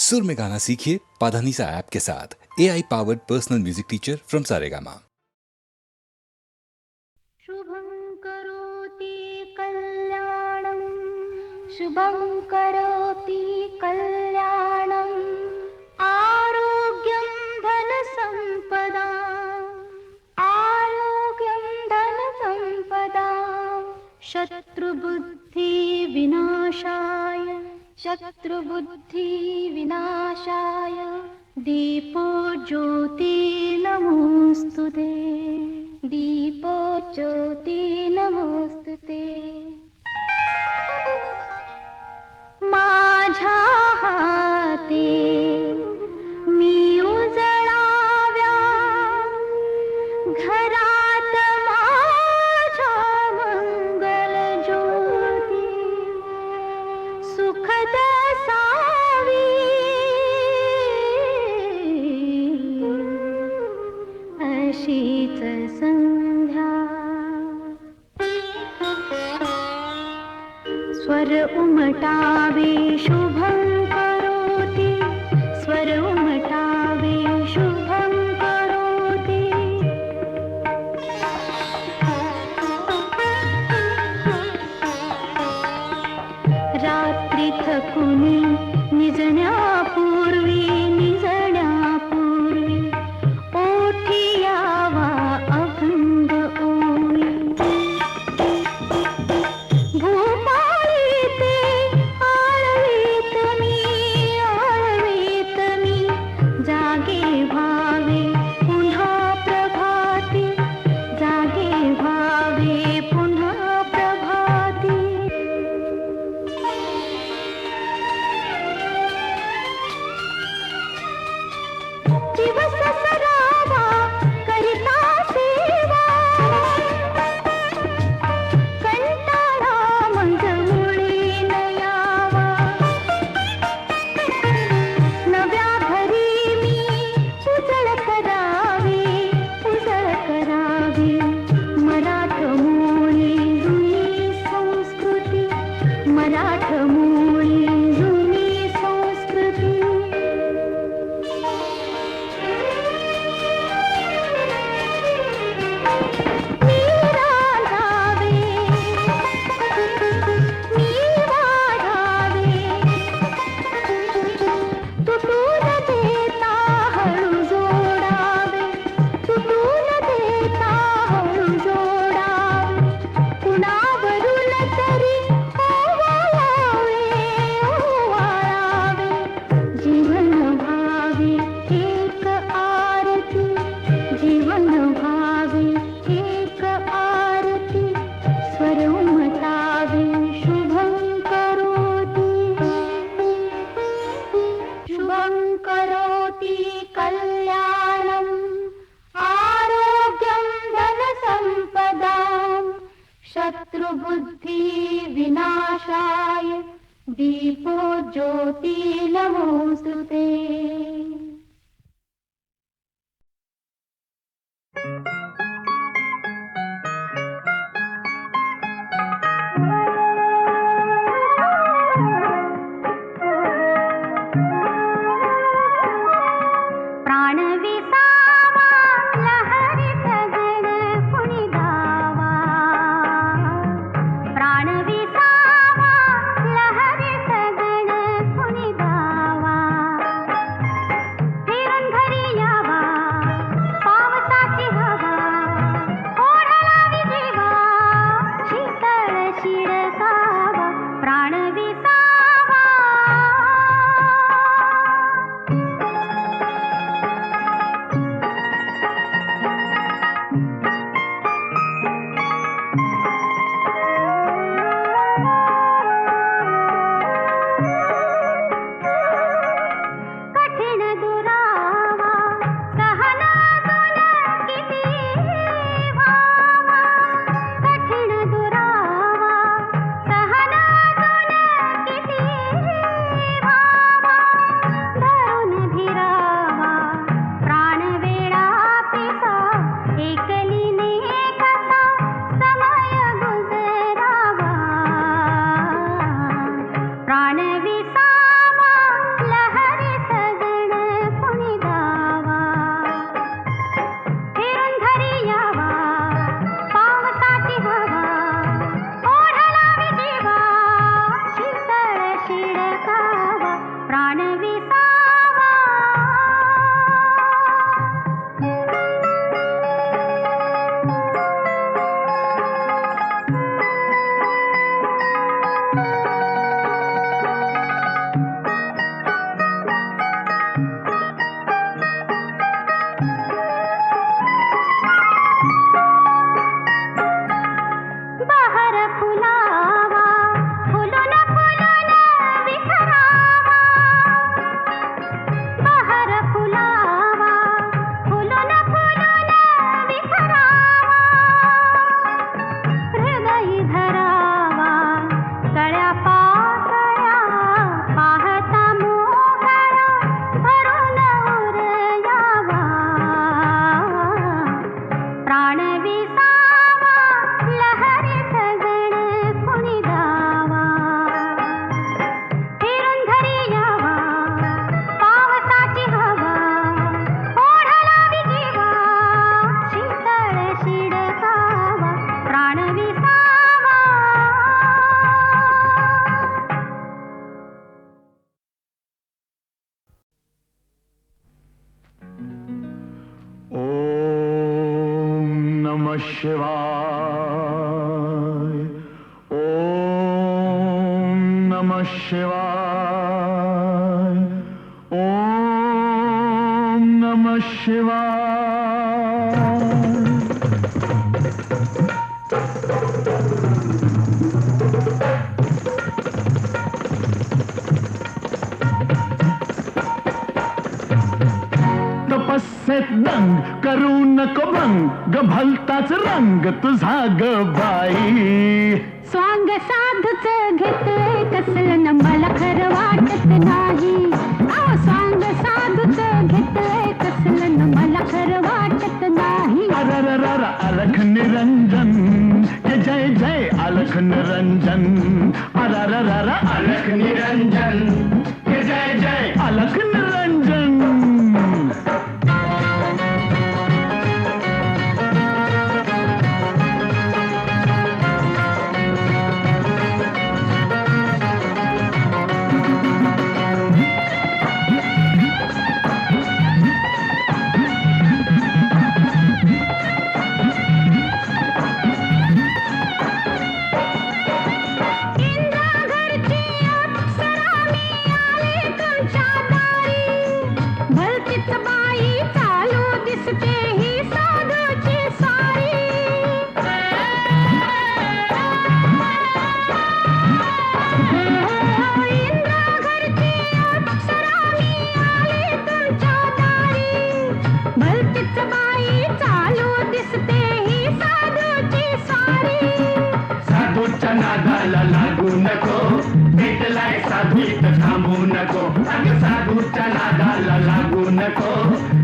सुर में गाना सीखिए पाधानीसा ऐप के साथ। AI powered personal music teacher from Saregama. शुभं करोति कल्याणं शुभं करोति कल्याणं आरोग्यं धनसम्पदा आरोग्यं धनसम्पदा शत्रुबुद्धि विनाशाय दीपो ज्योति नमोस्तुते दीपो ज्योति नमोस्तुते माझ्या हाती मी उजळाव्या घरात माझ्या मंगल ज्योती सुखद सावी अशीच संध्या स्वर उमटावे शुभं करोति स्वर उमटावे शुभं करोति रात्री थकुनी निजण्यापूर्वी ओठी यावा अभंग ओवी भूपाळी ते आळवीत मी जागे भावे पुन्हा प्रभाती जागे भावे पुन्हा प्रभाती दिवस सरावा करिता सेवा कंटाळा मंजमुळी न यावा नव्या घरी मी उजळ करावी मराठमोळी जुनी संस्कृती मराठमोळी जुनी संस्कृती मी वाढावे तुटून देता हळू जोडावे कुणावरून तरी ओवाळावे जीवन भावी एक आरती जीवन भावी एक आरती स्वर उमटावे शुभं करोति कल्याणं आरोग्यं धनसम्पदां शत्रुबुद्धि विनाशाय दीपो ज्योति नमोस्तुते प्राण विसावा लहरी सगळ कुणी गावा प्राण विसावा लहरी सगळ कुणी गावा शिवाय. ओम नमः शिवाय. ओम नमः शिवाय. तपस्येत दंग करू नको भंग भलताच रंग तुझा ग बाई. स्वांग साधूच घेतलंय कसलं न मला खरं वाटत नाही. अहो स्वांग साधूच घेतलंय कसलं न मला खरं वाटत नाही. अरररर अलख निरंजन ये जय जय अलख निरंजन. अरररर अलख निरंजन ये जय जय अलख निरंजन. इंद्राघरची अप्सरा मी आले तुमच्या दारी. भलतीच बाई चालू दिसते ही साधूची सारी. इंद्राघरची अप्सरा मी आले तुमच्या दारी. भलतीच बाई चालू दिसते ही साधूची सारी. साधूच्या नादाला लागू नको भेटलाय साधू इथं थांबू नको. अगं साधूच्या नादाला लागू नको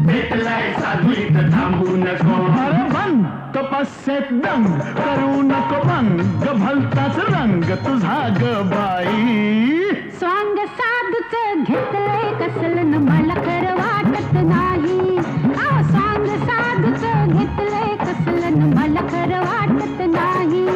भेटलाय साधू इथं थांबू नको. अरे बंद तपस्येत दंग करू नको भंग भलताच रंग तुझा ग बाई. स्वांग साधूच घेतलंय कसलं न मला खरं वाटत नाही. अहो स्वांग साधूच घेतलंय कसलं न मला खरं वाटत नाही.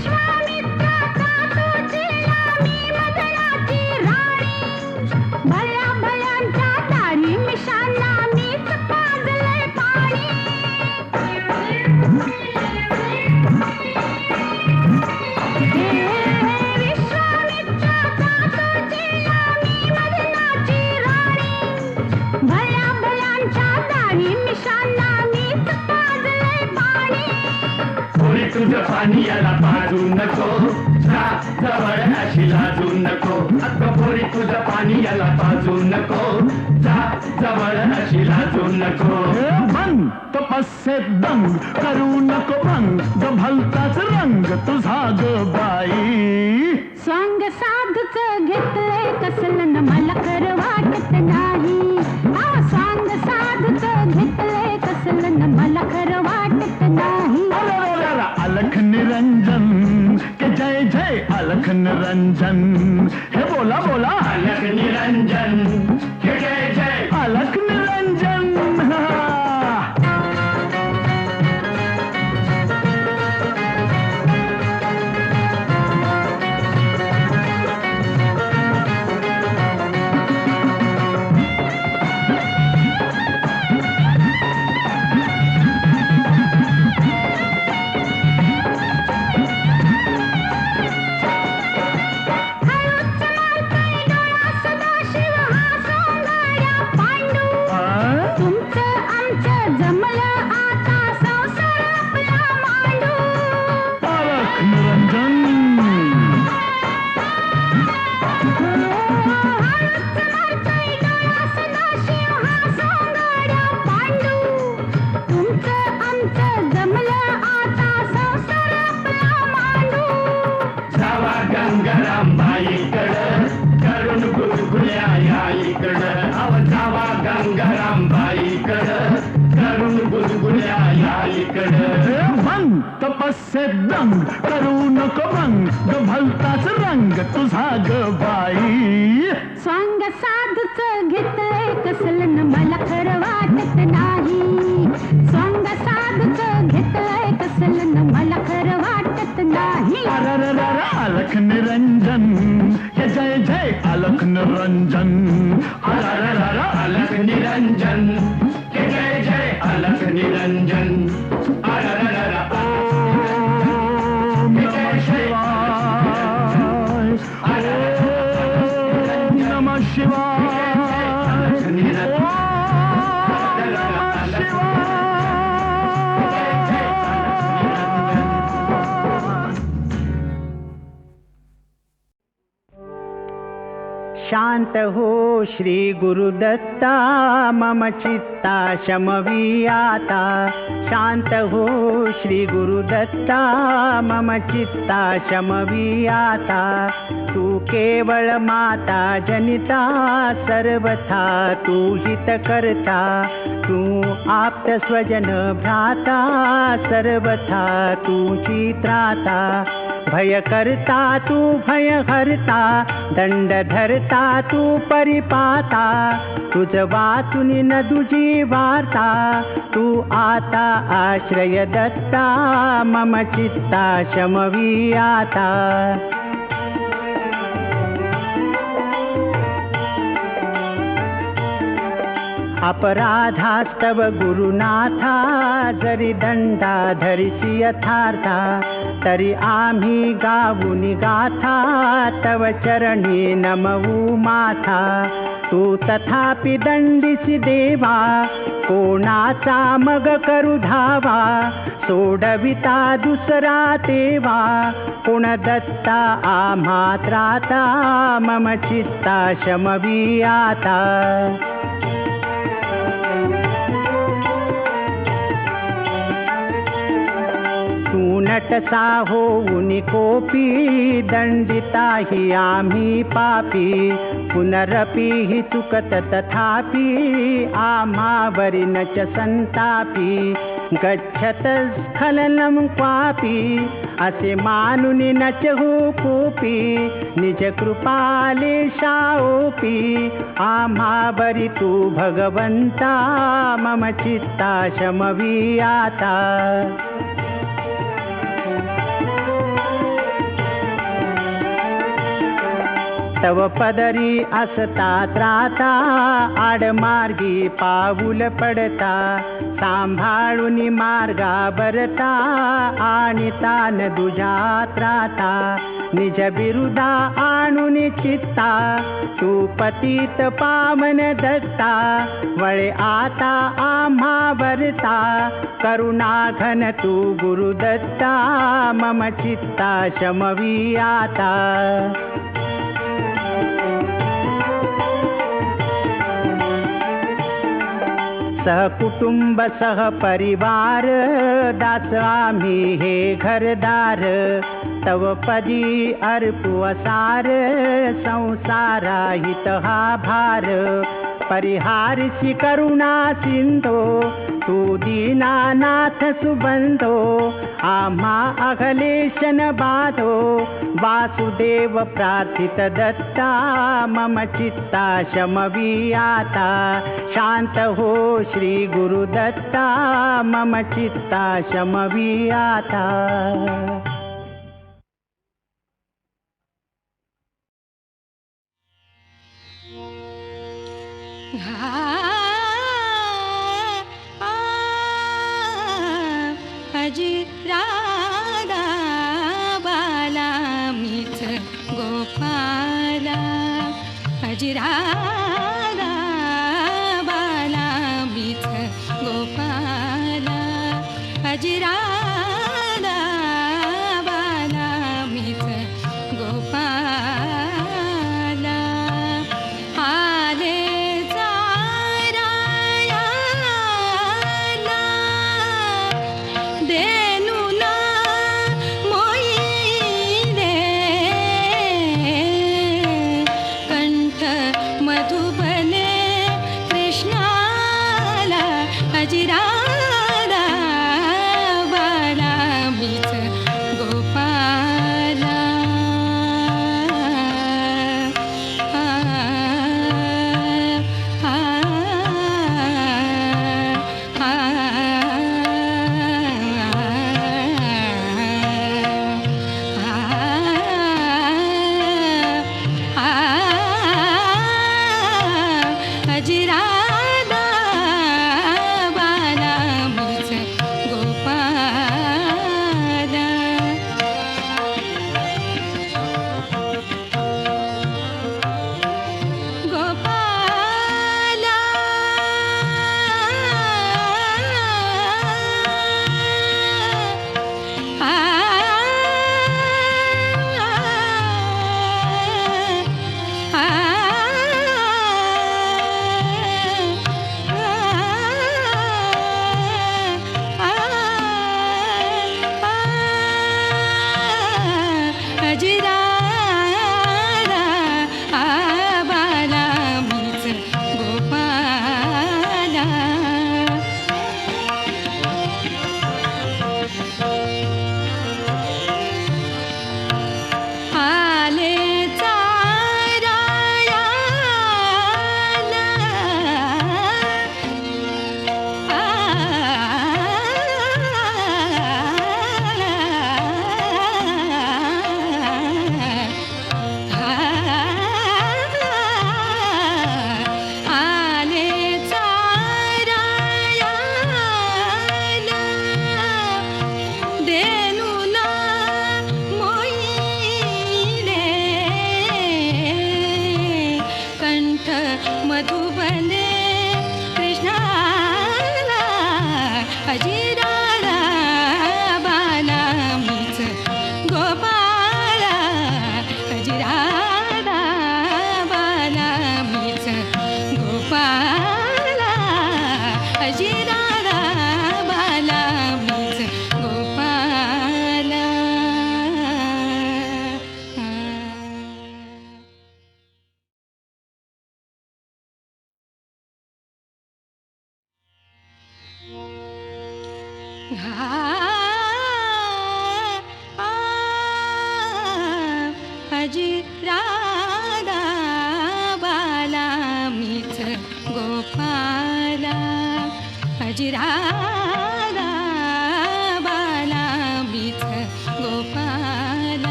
विश्वामित्राचा तुझीला मी मदनाची राणी. भल्या भल्यांच्या दाढी मिशांना मीच पाजलंय पाणी. विश्वामित्राचा तुझीला मी मदनाची राणी. भल्या भल्यांच्या दाढी मिशांना मीच पाजलंय पाणी. कोणी तुझं पाणी याला पाजू नको. जा जवळ अशी लाजू नको. अगं पोरी तुझं पाणी याला पाजू नको. जा जवळ अशी लाजू नको. बंद तपस्येत दंग करू नको भंग भलताच रंग तुझा ग बाई. स्वांग साधूच घेतलंय कसलं न मला खरं वाटत नाही. अहो स्वांग साधूच घेतलंय कसलं न मला खरं वाटत नाही. अरररर अलख निरंजन के जय जय अलख निरंजन. हे बोला बोला अलख निरंजन हे जय जय अलख निरंजन. हळू भंग तपस्से दंग करू नको भंग ग भलताच रंग तुझा ग बाई. स्वांग साधूच घेतलंय कसलं न मला खरं वाटत नाही. स्वांग साधूच घेतलंय कसलं न मला खरं वाटत नाही. अरररर अलख निरंजन हे जय जय अलख निरंजन. अरररर अलख निरंजन हे जय जय अलख निरंजन. अरररर ओम नमः शिवाय. ओम नमः शिवाय. ओम नमः शिवाय. शांत हो श्री गुरुदत्ता मम चित्ता शमवी आता. शांत हो श्री गुरुदत्ता मम चित्ता शमवी आता. तू केवळ माता जनिता सर्वथा तू हित करता. तू आप्त स्वजन भ्राता सर्वथा तुझी त्राता. भय करता तू भय हरता दंड धरता तू परिपाता. तुझ वाचून न तुझी वार्ता तू आता आश्रय दत्ता मम चित्ता शमवी आता. अपराधास्तव गुरुनाथा जरी दंडा धरिसी यथार्था. तरी आम्ही गाऊनी गाथा तव चरणी नमवू माथा. तू तथापि दंडिसी देवा कोणाचा मग करू धावा. सोडविता दुसरा तेवा कोण दत्ता आम्हा त्राता मम चित्ता शमवी आता. नटसा होऊन कोपी दंडिता हि आम्ही पापी. पुनरपि हि चुकत तथापि आम्हावरी न च संतापी. गच्छत स्खलनं क्वापि असे मानुनी न च हो कोपी. निज कृपालेशाओपी आम्हावरी तू भगवंता मम चित्ता शमवी आता. तव पदरी असता त्राता आडमार्गी पाऊल पडता. सांभाळून मार्गा बरता आणि तान दुजा त्राता. निज बिरुदा आणून चित्ता तू पतित पावन दत्ता. वळे आता आम्हा वरता करुणा घन तू गुरुदत्ता मम चित्ता शमवी आता. सहकुटुंब सहपरिवार दास आम्ही हे घरदार. तव पदी अर्पू असार संसारा हित हा भार. परिहारसी करुणा सिंधो तू दीनानाथ सुबंधो. आम्हा अघलेशन बाधो वासुदेव प्रार्थित दत्ता मम चित्ता शमवी आता. शांत हो श्री गुरुदत्ता मम चित्ता शमवी आता. अजी राधा बाला मीच गोपाला. अजी राधा बाला मीच गोपाला. अजी राधा बाला मीच गोपाला. आले मधु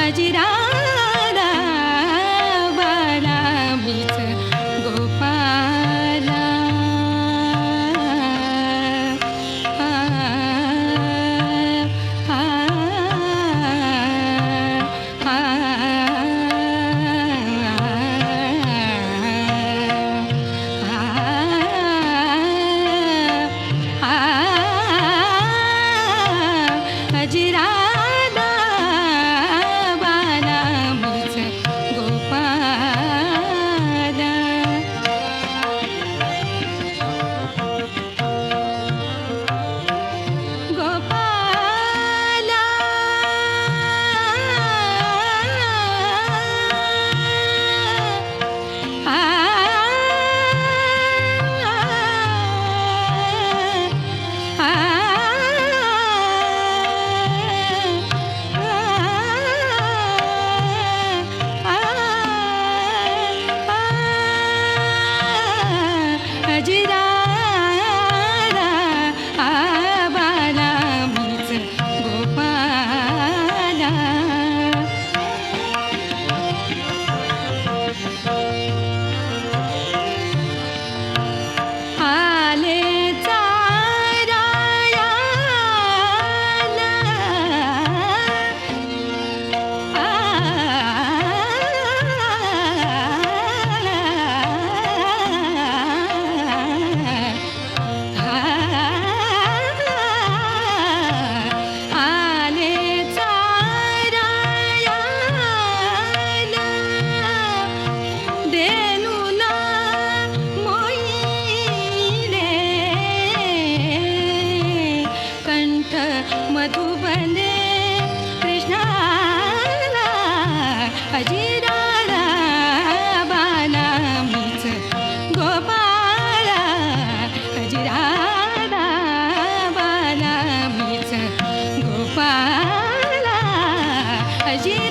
अजिराला बाला मीच गोपाला अजिराला बाला मीच गोपाला गोपाला अजिराला बाला मीच गोपाला आले चारायाला आले चारायाला देनुला मोईले कंठ मधुबने कृष्णाला अजिराला बाला मीच गोपाला अजिराला बाला मीच गोपाला अजिराला